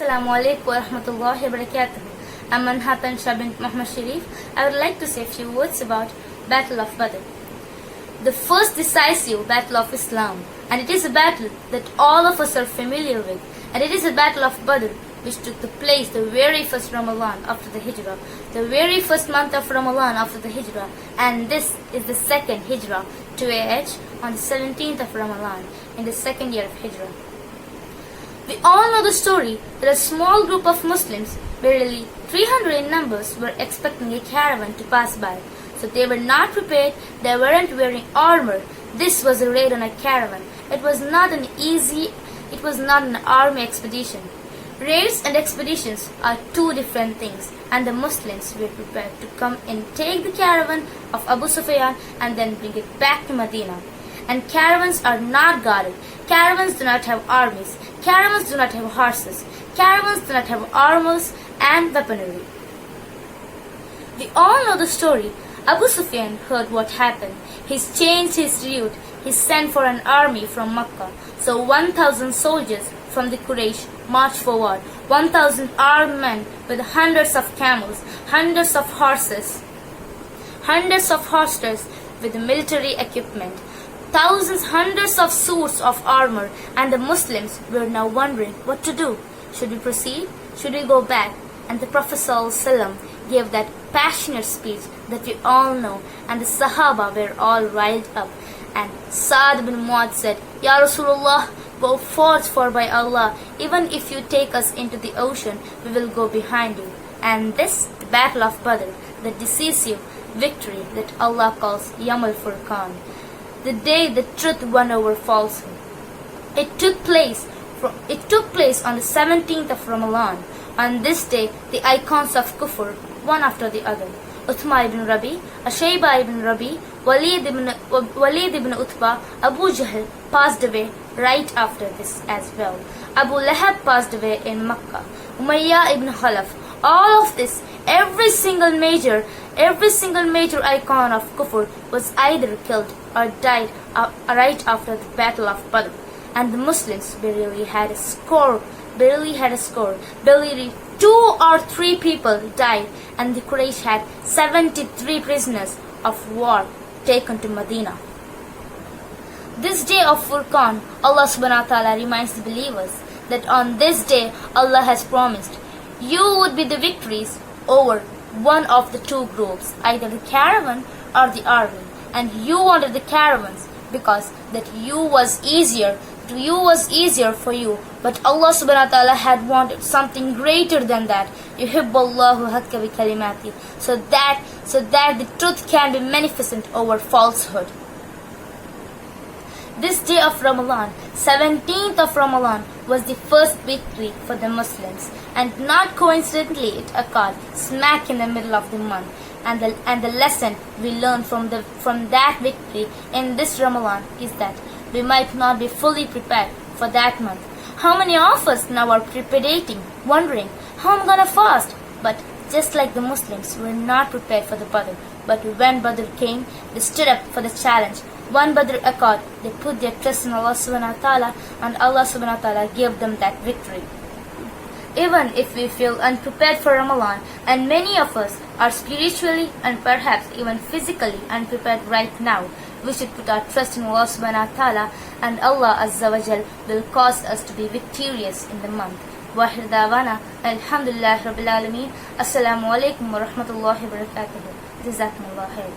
Assalamu alaikum wa rahmatullahi wa barakatuh. I'm Manha Thansha binth Mohammad Sharief. I would like to say a few words about Battle of Badr, the first decisive battle of Islam, and it is a battle that all of us are familiar with, and it is a battle of Badr which took the place the very first Ramadan after the Hijrah, the very first month of Ramadan after the Hijrah, and this is the second Hijrah to AH on the 17th of Ramadan in the second year of Hijrah. We all know the story that a small group of Muslims, barely 300 in numbers, were expecting a caravan to pass by. So they were not prepared, they weren't wearing armor. This was a raid on a caravan. It was not an army expedition. Raids and expeditions are two different things, and the Muslims were prepared to come and take the caravan of Abu Sufyan and then bring it back to Medina. And caravans are not guarded. Caravans do not have armies. Caravans do not have horses. Caravans do not have armors and weaponry. We all know the story. Abu Sufyan heard what happened. He changed his route. He sent for an army from Makkah. So 1,000 soldiers from the Quraysh marched forward. 1,000 armed men with hundreds of camels, hundreds of horses with military equipment, thousands, hundreds of suits of armor, and the Muslims were now wondering what to do. Should we proceed? Should we go back? And the Prophet ﷺ gave that passionate speech that we all know, and the Sahaba were all riled up. And Sa'd bin Mu'adh said, Ya Rasulullah, go forth, for by Allah, even if you take us into the ocean, we will go behind you. And this, the battle of Badr, the decisive victory that Allah calls Yawm al-Furqan, the day the truth won over falsehood. It took place on the 17th of Ramadan. On this day, the icons of Kufr, one after the other, Uthman ibn Rabi, Ashayba ibn Rabi, Walid ibn Utbah, Abu Jahl passed away right after this as well. Abu Lahab passed away in Makkah. Umayyah ibn Khalaf. All of this, every single major icon of Kufr was either killed or died right after the Battle of Badr. And the Muslims barely had a score. Barely 2 or 3 people died, and the Quraysh had 73 prisoners of war taken to Medina. This day of Furqan, Allah subhanahu wa ta'ala reminds the believers that on this day Allah has promised you would be the victories over one of the two groups, either the caravan or the army. And you wanted the caravans because that you was easier for you, but Allah subhanahu wa ta'ala had wanted something greater than that. Yuhibballahu hakka bi kalimati, so that the truth can be magnificent over falsehood. This day of Ramadan, 17th of Ramadan, was the first victory for the Muslims, and not coincidentally it occurred smack in the middle of the month. And the lesson we learn from that victory in this Ramadan is that we might not be fully prepared for that month. How many of us now are preparating, wondering, how am I gonna fast? But just like the Muslims were not prepared for the Badr, but when Badr came, they stood up for the challenge. When Badr occurred, they put their trust in Allah subhanahu wa ta'ala, and Allah subhanahu wa ta'ala gave them that victory. Even if we feel unprepared for Ramadan, and many of us are spiritually and perhaps even physically unprepared right now, we should put our trust in Allah subhanahu wa ta'ala, and Allah azza wa jal will cause us to be victorious in the month. Wahir dawana, alhamdulillah rabbil alameen. Assalamu alaikum wa rahmatullahi wa barakatuh. Jazakumullah khair.